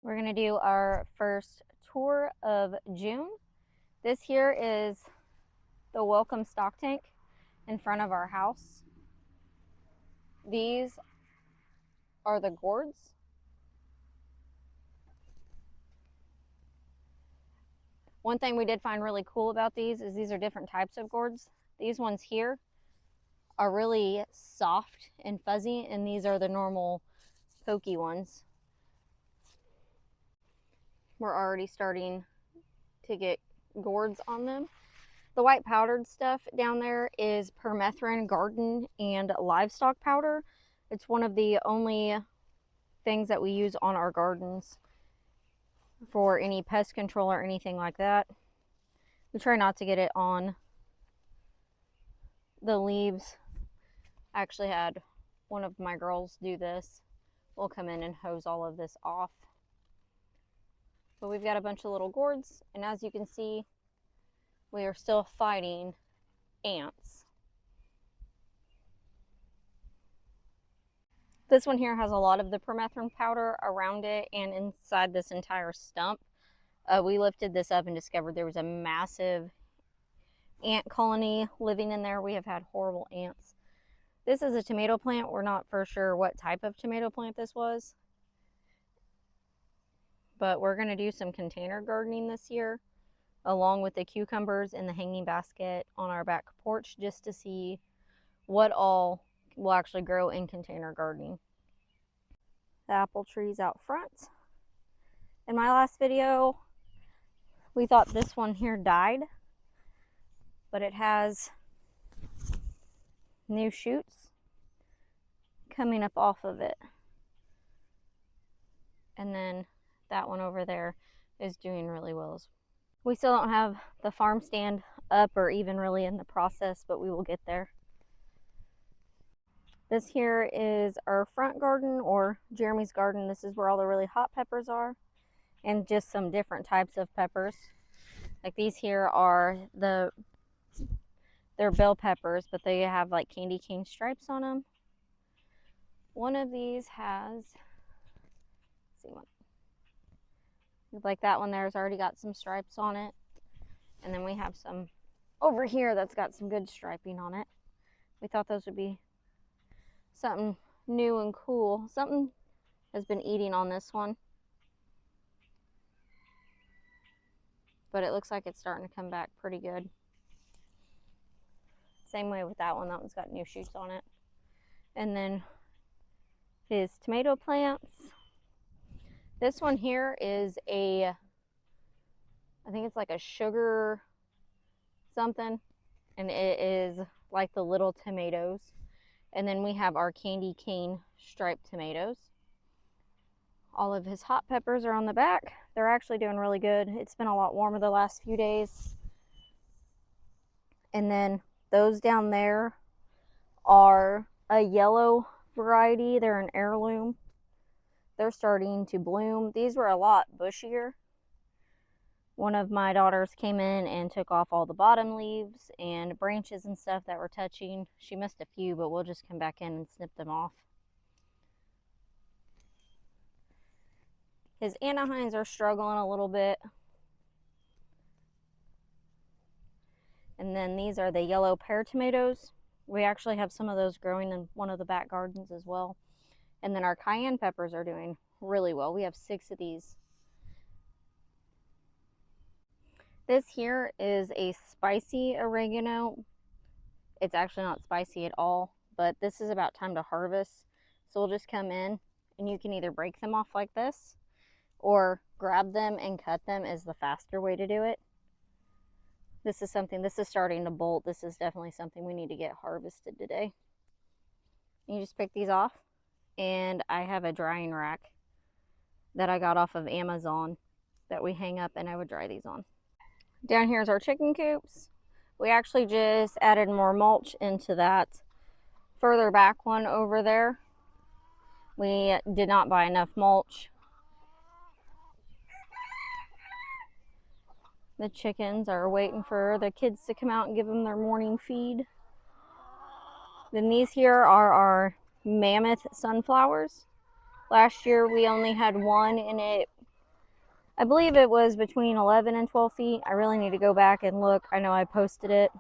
We're going to do our first tour of June. This here is the welcome stock tank in front of our house. These are the gourds. One thing we did find really cool about these is these are different types of gourds. These ones here are really soft and fuzzy, and these are the normal pokey ones. We're already starting to get gourds on them. The white powdered stuff down there is permethrin garden and livestock powder. It's one of the only things that we use on our gardens for any pest control or anything like that. We try not to get it on the leaves. I actually had one of my girls do this. We'll come in and hose all of this off. But we've got a bunch of little gourds, and as you can see, we are still fighting ants. This one here has a lot of the permethrin powder around it and inside this entire stump. We lifted this up and discovered there was a massive ant colony living in there. We have had horrible ants. This is a tomato plant. We're not for sure what type of tomato plant this was, but we're going to do some container gardening this year along with the cucumbers in the hanging basket on our back porch, just to see what all will actually grow in container gardening. The apple trees out front. In my last video, we thought this one here died, but it has new shoots coming up off of it. And then that one over there is doing really well. We still don't have the farm stand up or even really in the process, but we will get there. This here is our front garden, or Jeremy's garden. This is where all the really hot peppers are, and just some different types of peppers. Like these here are they're bell peppers, but they have like candy cane stripes on them. One of these has, let's see what, like that one there's already got some stripes on it. And then we have some over here that's got some good striping on it. We thought those would be something new and cool. Something has been eating on this one, but it looks like it's starting to come back pretty good. Same way with that one. That one's got new shoots on it. And then his tomato plants. This one here is I think it's like a sugar something, and it is like the little tomatoes. And then we have our candy cane striped tomatoes. All of his hot peppers are on the back. They're actually doing really good. It's been a lot warmer the last few days. And then those down there are a yellow variety. They're an heirloom. They're starting to bloom. These were a lot bushier. One of my daughters came in and took off all the bottom leaves and branches and stuff that were touching. She missed a few, but we'll just come back in and snip them off. His Anaheim's are struggling a little bit. And then these are the yellow pear tomatoes. We actually have some of those growing in one of the back gardens as well. And then our cayenne peppers are doing really well. We have 6 of these. This here is a spicy oregano. It's actually not spicy at all, but this is about time to harvest. So we'll just come in and you can either break them off like this or grab them and cut them is the faster way to do it. This is starting to bolt. This is definitely something we need to get harvested today. You just pick these off, and I have a drying rack that I got off of Amazon that we hang up, and I would dry these on. Down here is our chicken coops. We actually just added more mulch into that further back one over there. We did not buy enough mulch. The chickens are waiting for the kids to come out and give them their morning feed. Then these here are our mammoth sunflowers. Last year we only had one, and it I believe it was between 11 and 12 feet. I really need to go back and look. I know I posted it,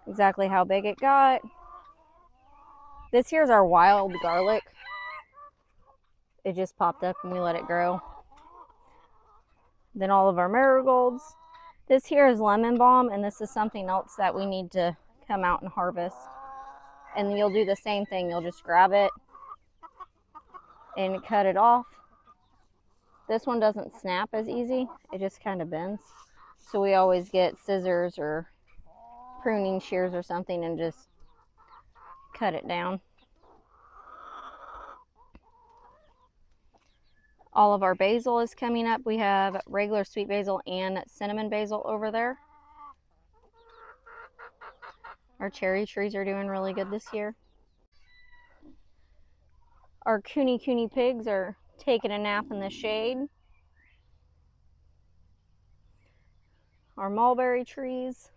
exactly how big it got. This here's our wild garlic. It just popped up and we let it grow. Then all of our marigolds. This here is lemon balm, and this is something else that we need to come out and harvest. And you'll do the same thing. You'll just grab it and cut it off. This one doesn't snap as easy. It just kind of bends. So we always get scissors or pruning shears or something and just cut it down. All of our basil is coming up. We have regular sweet basil and cinnamon basil over there. Our cherry trees are doing really good this year. Our Kune pigs are taking a nap in the shade. Our mulberry trees.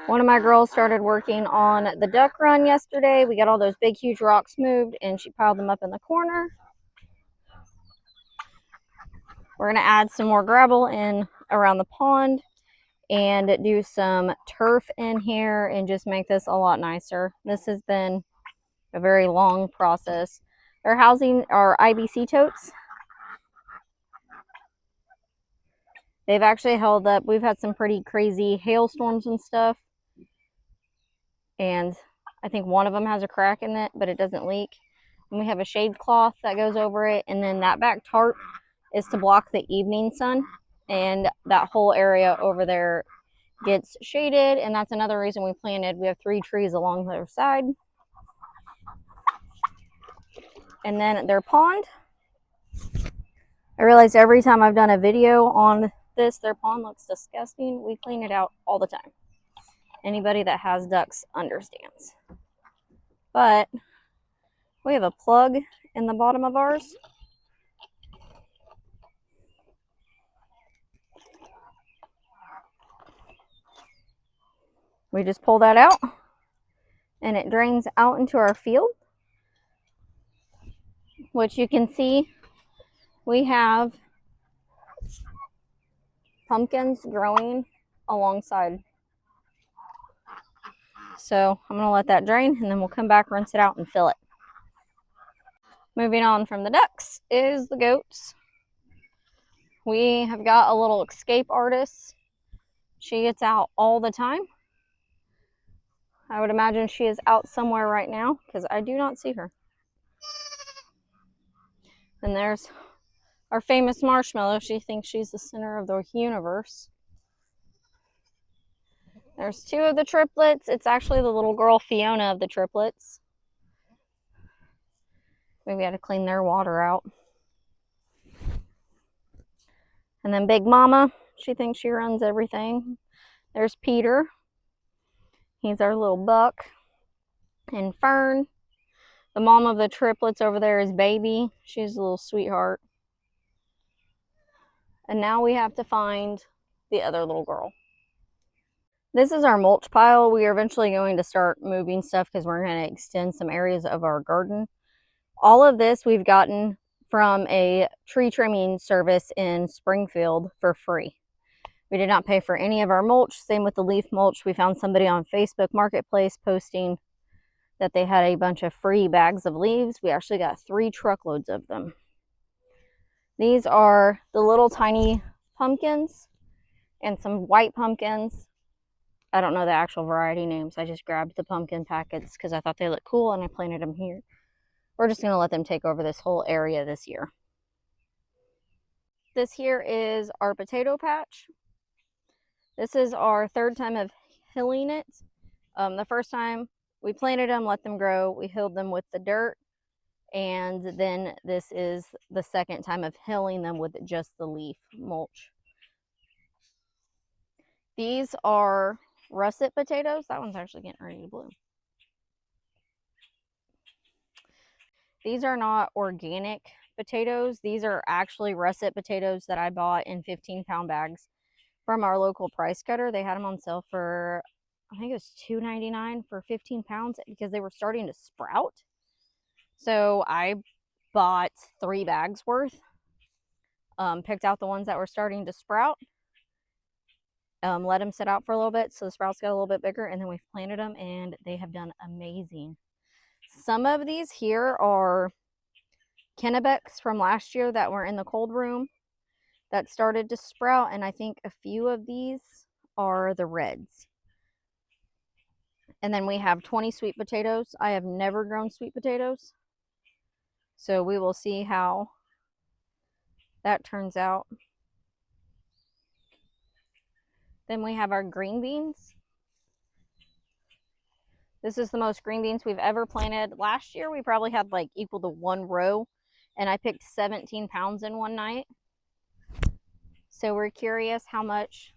One of my girls started working on the duck run yesterday. We got all those big, huge rocks moved, and she piled them up in the corner. We're going to add some more gravel in around the pond and do some turf in here and just make this a lot nicer. This has been a very long process. They're housing our IBC totes. They've actually held up. We've had some pretty crazy hailstorms and stuff. And I think one of them has a crack in it, but it doesn't leak. And we have a shade cloth that goes over it. And then that back tarp is to block the evening sun. And that whole area over there gets shaded. And that's another reason we planted. We have 3 trees along the other side. And then their pond. I realized every time I've done a video on this, their pond looks disgusting. We clean it out all the time. Anybody that has ducks understands. But we have a plug in the bottom of ours. We just pull that out and it drains out into our field, which you can see we have pumpkins growing alongside. So I'm going to let that drain and then we'll come back, rinse it out, and fill it. Moving on from the ducks is the goats. We have got a little escape artist. She gets out all the time. I would imagine she is out somewhere right now because I do not see her. And there's our famous Marshmallow. She thinks she's the center of the universe. There's 2 of the triplets. It's actually the little girl Fiona of the triplets. Maybe I had to clean their water out. And then Big Mama, she thinks she runs everything. There's Peter. He's our little buck. And Fern, the mom of the triplets over there, is Baby. She's a little sweetheart. And now we have to find the other little girl. This is our mulch pile. We are eventually going to start moving stuff because we're going to extend some areas of our garden. All of this we've gotten from a tree trimming service in Springfield for free. We did not pay for any of our mulch. Same with the leaf mulch. We found somebody on Facebook Marketplace posting that they had a bunch of free bags of leaves. We actually got 3 truckloads of them. These are the little tiny pumpkins and some white pumpkins. I don't know the actual variety names. I just grabbed the pumpkin packets because I thought they looked cool and I planted them here. We're just going to let them take over this whole area this year. This here is our potato patch. This is our 3rd time of hilling it. The first time we planted them, let them grow. We hilled them with the dirt. And then this is the 2nd time of hilling them with just the leaf mulch. These are russet potatoes. That one's actually getting ready to bloom. These are not organic potatoes. These are actually russet potatoes that I bought in 15-pound bags from our local price cutter. They had them on sale for, I think it was $2.99 for 15 pounds because they were starting to sprout. So I bought 3 bags worth. Picked out the ones that were starting to sprout. Let them sit out for a little bit so the sprouts got a little bit bigger, and then we've planted them and they have done amazing. Some of these here are Kennebecs from last year that were in the cold room that started to sprout, and I think a few of these are the reds. And then we have 20 sweet potatoes. I have never grown sweet potatoes, so we will see how that turns out. Then we have our green beans. This is the most green beans we've ever planted. Last year we probably had like equal to 1 row, and I picked 17 pounds in one night. So we're curious how much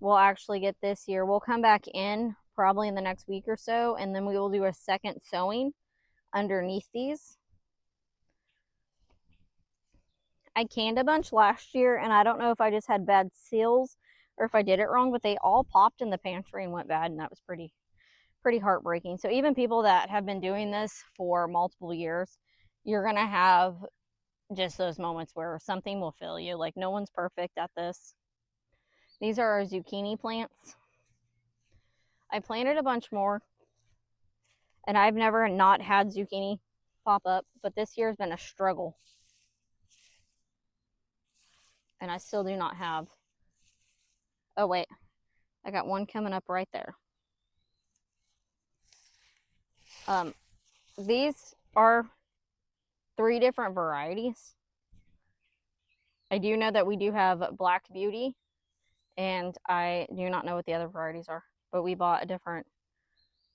we'll actually get this year. We'll come back in probably in the next week or so, and then we will do a second sowing underneath these. I canned a bunch last year, and I don't know if I just had bad seals or if I did it wrong, but they all popped in the pantry and went bad, and that was pretty heartbreaking. So even people that have been doing this for multiple years, you're gonna have just those moments where something will fail you. Like, no one's perfect at this. These are our zucchini plants. I planted a bunch more, and I've never not had zucchini pop up, but this year has been a struggle. And I still do not have. Oh wait, I got one coming up right there. These are 3 different varieties. I do know that we do have Black Beauty, and I do not know what the other varieties are, but we bought different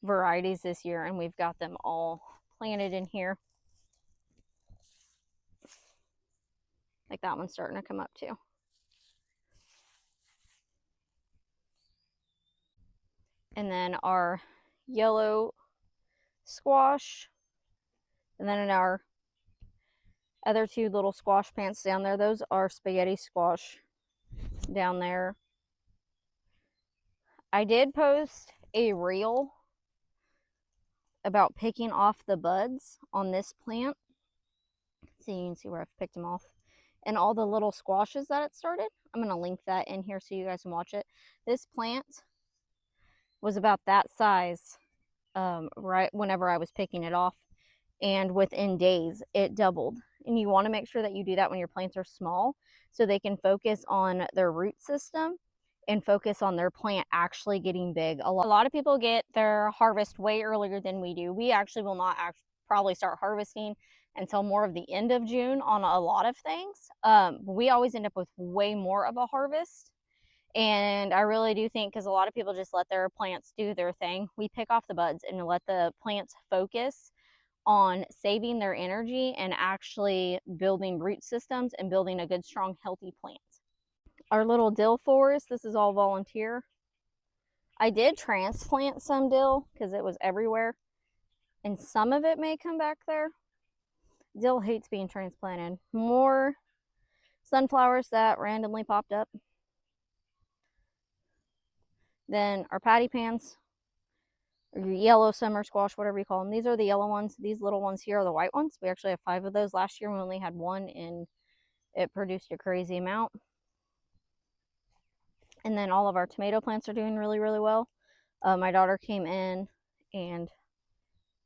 varieties this year, and we've got them all planted in here. Like that one's starting to come up too. And then our yellow squash, and then in our other 2 little squash plants down there, those are spaghetti squash down there. I did post a reel about picking off the buds on this plant, so you can see where I've picked them off, and all the little squashes that it started. I'm going to link that in here so you guys can watch it. This plant was about that size right whenever I was picking it off, and within days it doubled. And you want to make sure that you do that when your plants are small, so they can focus on their root system and focus on their plant actually getting big. A lot of people get their harvest way earlier than we do. We actually will not probably start harvesting until more of the end of June on a lot of things. We always end up with way more of a harvest. And I really do think, because a lot of people just let their plants do their thing, we pick off the buds and let the plants focus on saving their energy and actually building root systems and building a good, strong, healthy plant. Our little dill forest, this is all volunteer. I did transplant some dill because it was everywhere, and some of it may come back there. Dill hates being transplanted. More sunflowers that randomly popped up. Then our patty pans, or yellow summer squash, whatever you call them. These are the yellow ones. These little ones here are the white ones. We actually have 5 of those. Last year we only had 1, and it produced a crazy amount. And then all of our tomato plants are doing really, really well. My daughter came in and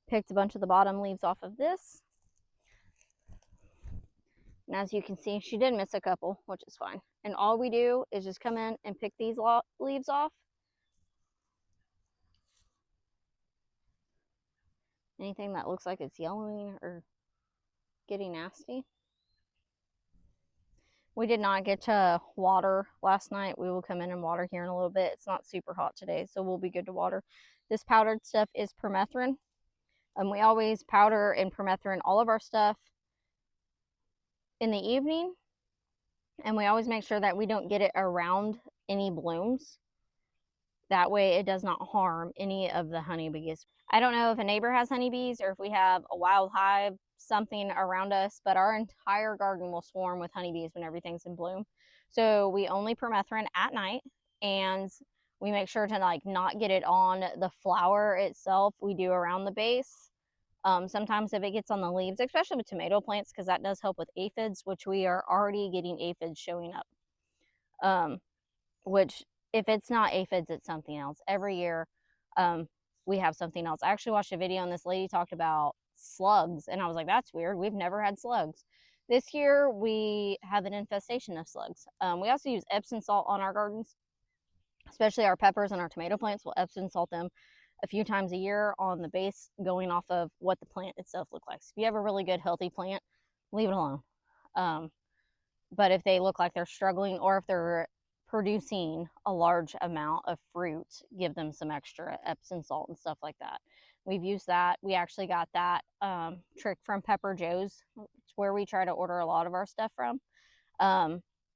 picked a bunch of the bottom leaves off of this. And as you can see, she did miss a couple, which is fine. And all we do is just come in and pick these leaves off. Anything that looks like it's yellowing or getting nasty. We did not get to water last night. We will come in and water here in a little bit. It's not super hot today, so we'll be good to water. This powdered stuff is permethrin. We always powder and permethrin all of our stuff in the evening, and we always make sure that we don't get it around any blooms. That way it does not harm any of the honeybees. I don't know if a neighbor has honeybees or if we have a wild hive, something around us, but our entire garden will swarm with honeybees when everything's in bloom. So we only permethrin at night, and we make sure to like not get it on the flower itself. We do around the base, Sometimes if it gets on the leaves, especially with tomato plants, because that does help with aphids, which we are already getting aphids showing up. Which if it's not aphids, it's something else. Every year, we have something else. I actually watched a video and this lady talked about slugs, and I was like, that's weird. We've never had slugs. This year, we have an infestation of slugs. We also use Epsom salt on our gardens, especially our peppers and our tomato plants. We'll Epsom salt them a few times a year on the base, going off of what the plant itself looks like. So if you have a really good, healthy plant, leave it alone. But if they look like they're struggling, or if they're producing a large amount of fruit, give them some extra Epsom salt and stuff like that. We've used that. We actually got that trick from Pepper Joe's. It's where we try to order a lot of our stuff from.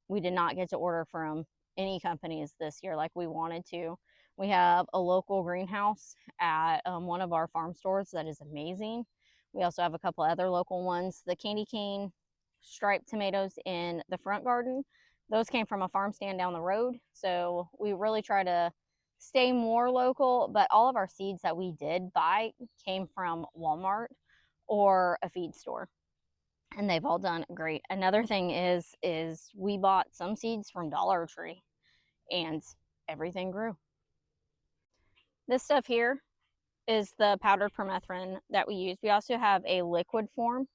We did not get to order from any companies this year like we wanted to. We have a local greenhouse at one of our farm stores that is amazing. We also have a couple other local ones. The candy cane striped tomatoes in the front garden, those came from a farm stand down the road. So we really try to stay more local, but all of our seeds that we did buy came from Walmart or a feed store, and they've all done great. Another thing is we bought some seeds from Dollar Tree, and everything grew. This stuff here is the powdered permethrin that we use. We also have a liquid form,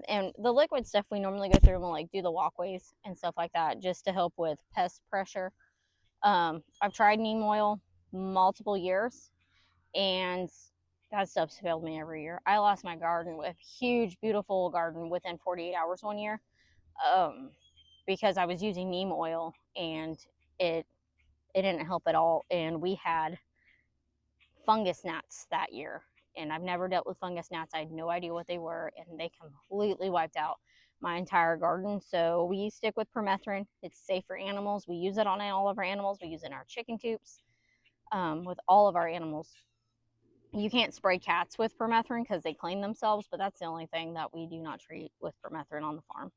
and the liquid stuff we normally go through and we'll like do the walkways and stuff like that just to help with pest pressure. I've tried neem oil multiple years, and that stuff's failed me every year. I lost my garden, with huge, beautiful garden, within 48 hours one year, because I was using neem oil, and it didn't help at all. And we had fungus gnats that year, and I've never dealt with fungus gnats. I had no idea what they were, and they completely wiped out my entire garden. So we stick with permethrin. It's safe for animals. We use it on all of our animals. We use it in our chicken coops, with all of our animals. You can't spray cats with permethrin because they clean themselves, but that's the only thing that we do not treat with permethrin on the farm.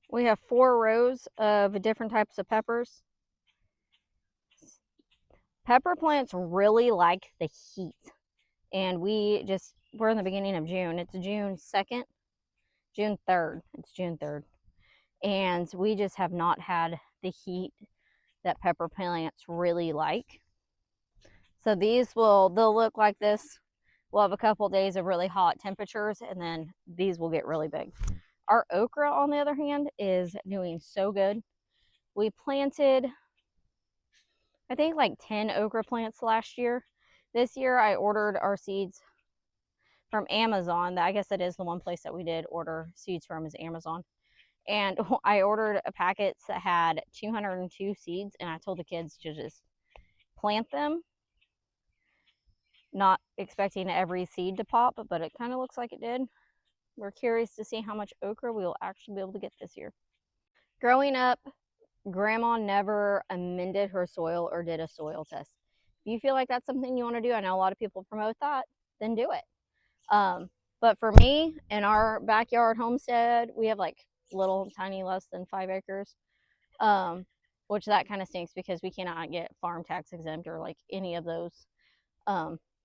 We have 4 rows of different types of peppers. Pepper plants really like the heat, and we're in the beginning of June. It's June 2nd, June 3rd. It's June 3rd. And we just have not had the heat that pepper plants really like. So they'll look like this. We'll have a couple of days of really hot temperatures, and then these will get really big. Our okra, on the other hand, is doing so good. We planted, I think, like 10 okra plants last year. This year I ordered our seeds from Amazon. I guess that is the one place that we did order seeds from, is Amazon. And I ordered a packet that had 202 seeds, and I told the kids to just plant them, not expecting every seed to pop, but it kind of looks like it did. We're curious to see how much okra we will actually be able to get this year. Growing up, Grandma never amended her soil or did a soil test. If you feel like that's something you want to do, I know a lot of people promote that, then do it. But for me, in our backyard homestead, we have like little tiny, less than 5 acres, which that kind of stinks because we cannot get farm tax exempt or like any of those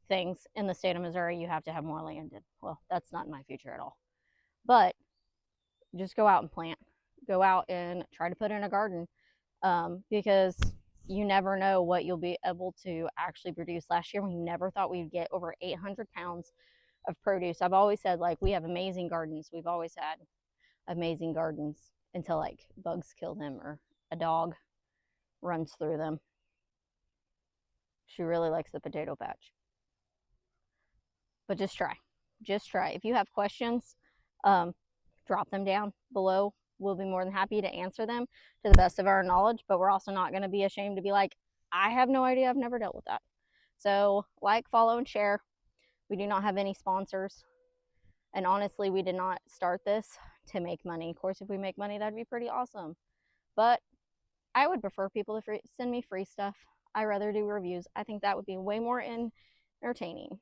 things in the state of Missouri. You have to have more land. Well, that's not in my future at all. But just go out and plant. Go out and try to put in a garden, because you never know what you'll be able to actually produce. Last year, we never thought we'd get over 800 pounds of produce. I've always said, like, we have amazing gardens. We've always had amazing gardens until like bugs kill them or a dog runs through them. She really likes the potato patch. But just try. If you have questions, drop them down below. We'll be more than happy to answer them to the best of our knowledge, but we're also not going to be ashamed to be like, I have no idea, I've never dealt with that. So like, follow, and share. We do not have any sponsors, and honestly, we did not start this to make money. Of course, if we make money, that'd be pretty awesome, but I would prefer people to send me free stuff. I rather do reviews. I think that would be way more entertaining.